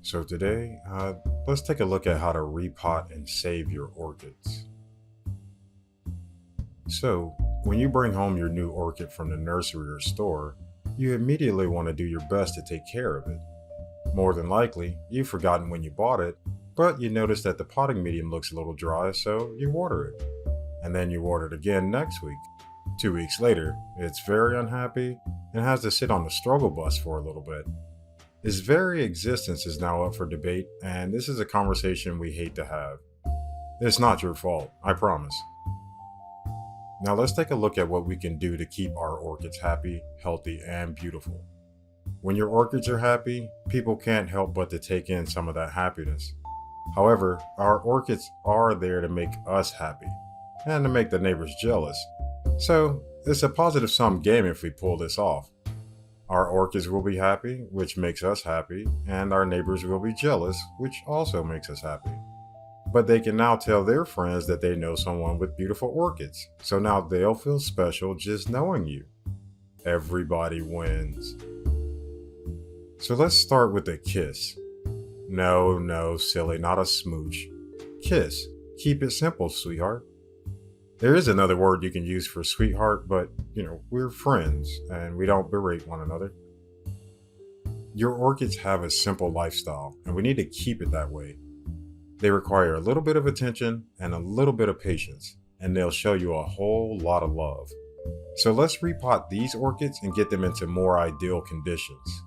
So today, let's take a look at how to repot and save your orchids. So, when you bring home your new orchid from the nursery or store, you immediately want to do your best to take care of it. More than likely, you've forgotten when you bought it, but you notice that the potting medium looks a little dry, so you water it. And then you water it again next week. 2 weeks later, it's very unhappy and has to sit on the struggle bus for a little bit. Its very existence is now up for debate, and this is a conversation we hate to have. It's not your fault, I promise. Now let's take a look at what we can do to keep our orchids happy, healthy, and beautiful. When your orchids are happy, people can't help but to take in some of that happiness. However, our orchids are there to make us happy, and to make the neighbors jealous. So, it's a positive sum game if we pull this off. Our orchids will be happy, which makes us happy, and our neighbors will be jealous, which also makes us happy. But they can now tell their friends that they know someone with beautiful orchids, so now they'll feel special just knowing you. Everybody wins. So let's start with a kiss. No, silly, not a smooch. Kiss. Keep it simple, sweetheart. There is another word you can use for sweetheart, but, we're friends and we don't berate one another. Your orchids have a simple lifestyle, and we need to keep it that way. They require a little bit of attention and a little bit of patience, and they'll show you a whole lot of love. So let's repot these orchids and get them into more ideal conditions.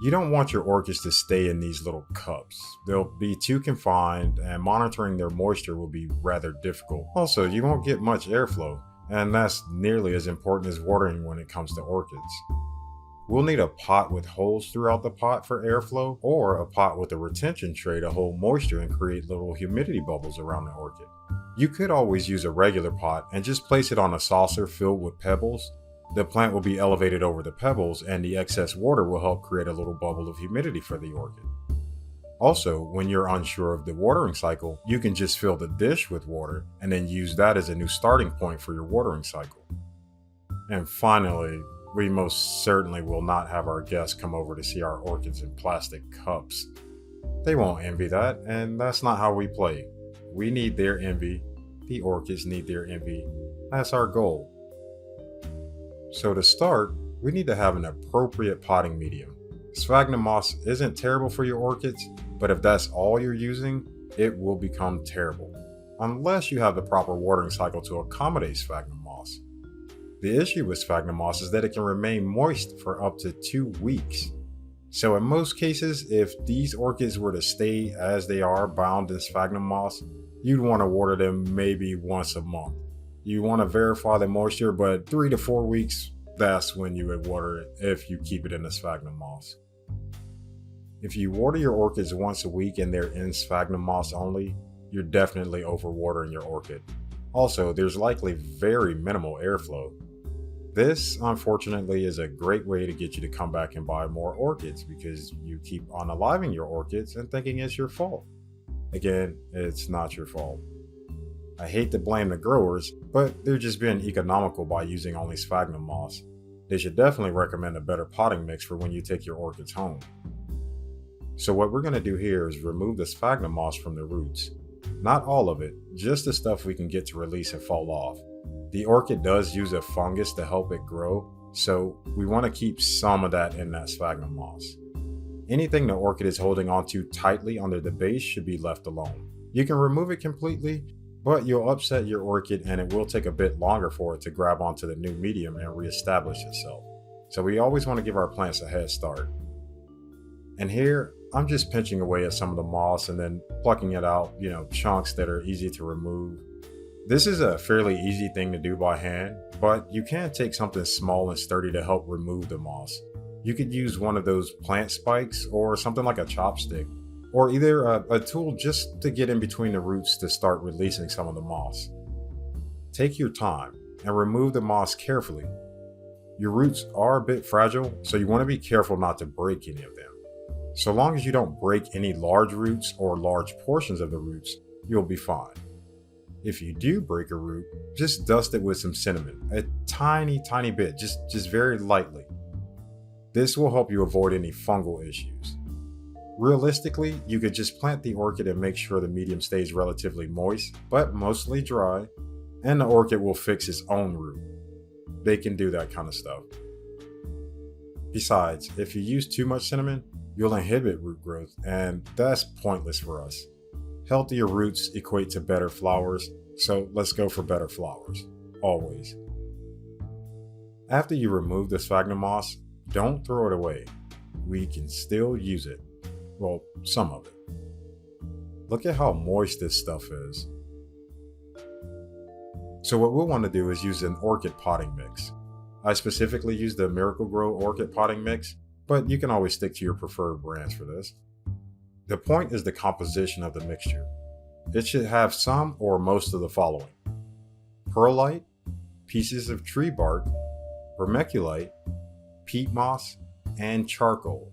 You don't want your orchids to stay in these little cups. They'll be too confined, and monitoring their moisture will be rather difficult. Also, you won't get much airflow, and that's nearly as important as watering when it comes to orchids. We'll need a pot with holes throughout the pot for airflow, or a pot with a retention tray to hold moisture and create little humidity bubbles around the orchid. You could always use a regular pot and just place it on a saucer filled with pebbles. The plant will be elevated over the pebbles, and the excess water will help create a little bubble of humidity for the orchid. Also, when you're unsure of the watering cycle, you can just fill the dish with water and then use that as a new starting point for your watering cycle. And finally, we most certainly will not have our guests come over to see our orchids in plastic cups. They won't envy that, and that's not how we play. We need their envy. The orchids need their envy. That's our goal. So to start, we need to have an appropriate potting medium. Sphagnum moss isn't terrible for your orchids, but if that's all you're using, it will become terrible, unless you have the proper watering cycle to accommodate sphagnum moss. The issue with sphagnum moss is that it can remain moist for up to 2 weeks. So in most cases, if these orchids were to stay as they are bound in sphagnum moss, you'd want to water them maybe once a month. You want to verify the moisture, but 3 to 4 weeks, that's when you would water it if you keep it in the sphagnum moss. If you water your orchids once a week and they're in sphagnum moss only, you're definitely overwatering your orchid. Also, there's likely very minimal airflow. This, unfortunately, is a great way to get you to come back and buy more orchids because you keep unaliving your orchids and thinking it's your fault. Again, it's not your fault. I hate to blame the growers, but they're just being economical by using only sphagnum moss. They should definitely recommend a better potting mix for when you take your orchids home. So what we're going to do here is remove the sphagnum moss from the roots. Not all of it, just the stuff we can get to release and fall off. The orchid does use a fungus to help it grow, so we want to keep some of that in that sphagnum moss. Anything the orchid is holding onto tightly under the base should be left alone. You can remove it completely, but you'll upset your orchid and it will take a bit longer for it to grab onto the new medium and reestablish itself. So we always want to give our plants a head start. And here, I'm just pinching away at some of the moss and then plucking it out, chunks that are easy to remove. This is a fairly easy thing to do by hand, but you can take something small and sturdy to help remove the moss. You could use one of those plant spikes or something like a chopstick, or either a tool just to get in between the roots to start releasing some of the moss. Take your time and remove the moss carefully. Your roots are a bit fragile, so you want to be careful not to break any of them. So long as you don't break any large roots or large portions of the roots, you'll be fine. If you do break a root, just dust it with some cinnamon, a tiny bit, just very lightly. This will help you avoid any fungal issues. Realistically, you could just plant the orchid and make sure the medium stays relatively moist, but mostly dry, and the orchid will fix its own root. They can do that kind of stuff. Besides, if you use too much cinnamon, you'll inhibit root growth, and that's pointless for us. Healthier roots equate to better flowers, so let's go for better flowers, always. After you remove the sphagnum moss, don't throw it away. We can still use it. Well, some of it. Look at how moist this stuff is. So what we'll want to do is use an orchid potting mix. I specifically use the Miracle-Gro orchid potting mix, but you can always stick to your preferred brands for this. The point is the composition of the mixture. It should have some or most of the following: perlite, pieces of tree bark, vermiculite, peat moss, and charcoal.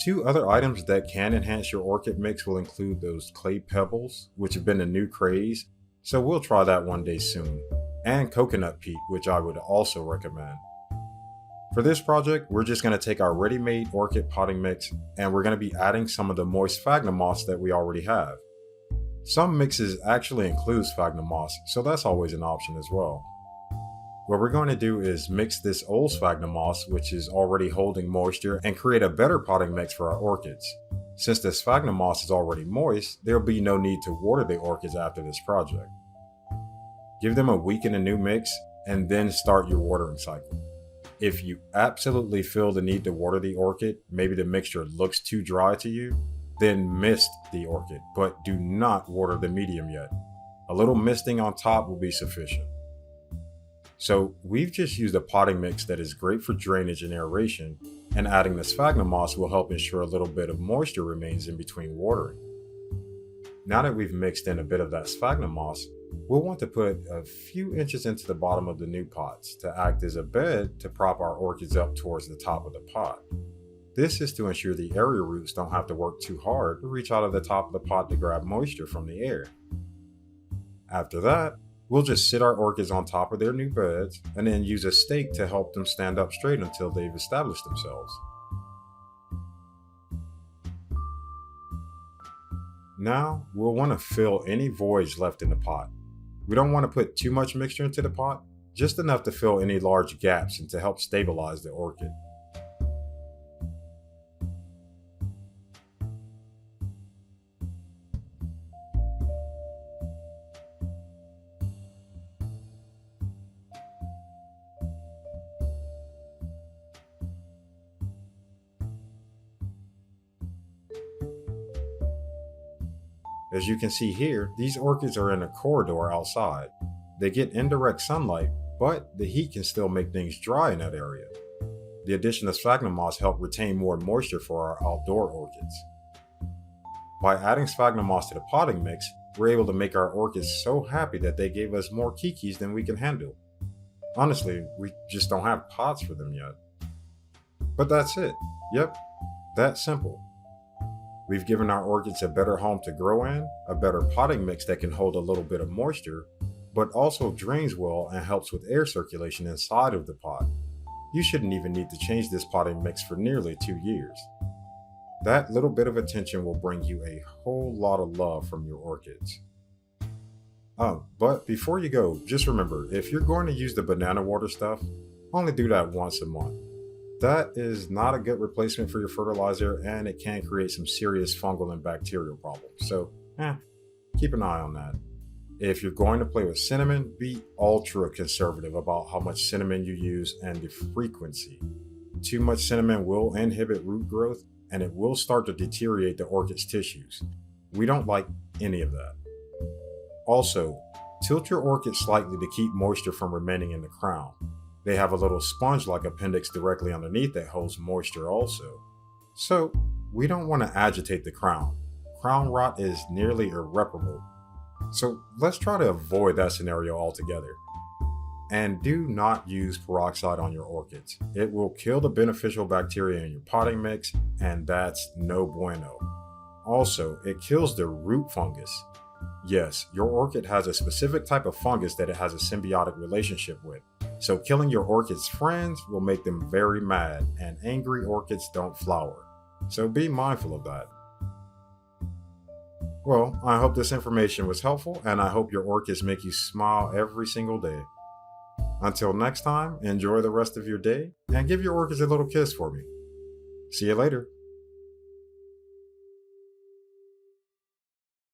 Two other items that can enhance your orchid mix will include those clay pebbles, which have been the new craze, so we'll try that one day soon, and coconut peat, which I would also recommend. For this project, we're just going to take our ready-made orchid potting mix and we're going to be adding some of the moist sphagnum moss that we already have. Some mixes actually include sphagnum moss, so that's always an option as well. What we're going to do is mix this old sphagnum moss, which is already holding moisture, and create a better potting mix for our orchids. Since the sphagnum moss is already moist, there will be no need to water the orchids after this project. Give them a week in a new mix, and then start your watering cycle. If you absolutely feel the need to water the orchid, maybe the mixture looks too dry to you, then mist the orchid, but do not water the medium yet. A little misting on top will be sufficient. So we've just used a potting mix that is great for drainage and aeration, and adding the sphagnum moss will help ensure a little bit of moisture remains in between watering. Now that we've mixed in a bit of that sphagnum moss, we'll want to put a few inches into the bottom of the new pots to act as a bed to prop our orchids up towards the top of the pot. This is to ensure the area roots don't have to work too hard to reach out of the top of the pot to grab moisture from the air. After that, we'll just sit our orchids on top of their new beds and then use a stake to help them stand up straight until they've established themselves. Now, we'll want to fill any voids left in the pot. We don't want to put too much mixture into the pot, just enough to fill any large gaps and to help stabilize the orchid. As you can see here, these orchids are in a corridor outside. They get indirect sunlight, but the heat can still make things dry in that area. The addition of sphagnum moss helped retain more moisture for our outdoor orchids. By adding sphagnum moss to the potting mix, we're able to make our orchids so happy that they gave us more kikis than we can handle. Honestly, we just don't have pots for them yet. But that's it. Yep, that simple. We've given our orchids a better home to grow in, a better potting mix that can hold a little bit of moisture, but also drains well and helps with air circulation inside of the pot. You shouldn't even need to change this potting mix for nearly 2 years. That little bit of attention will bring you a whole lot of love from your orchids. But before you go, just remember, if you're going to use the banana water stuff, only do that once a month. That is not a good replacement for your fertilizer, and it can create some serious fungal and bacterial problems. So, keep an eye on that. If you're going to play with cinnamon, be ultra conservative about how much cinnamon you use and the frequency. Too much cinnamon will inhibit root growth, and it will start to deteriorate the orchid's tissues. We don't like any of that. Also, tilt your orchid slightly to keep moisture from remaining in the crown. They have a little sponge-like appendix directly underneath that holds moisture also. So, we don't want to agitate the crown. Crown rot is nearly irreparable. So let's try to avoid that scenario altogether. And do not use peroxide on your orchids. It will kill the beneficial bacteria in your potting mix, and that's no bueno. Also, it kills the root fungus. Yes, your orchid has a specific type of fungus that it has a symbiotic relationship with. So killing your orchid's friends will make them very mad, and angry orchids don't flower. So be mindful of that. Well, I hope this information was helpful, and I hope your orchids make you smile every single day. Until next time, enjoy the rest of your day and give your orchids a little kiss for me. See you later.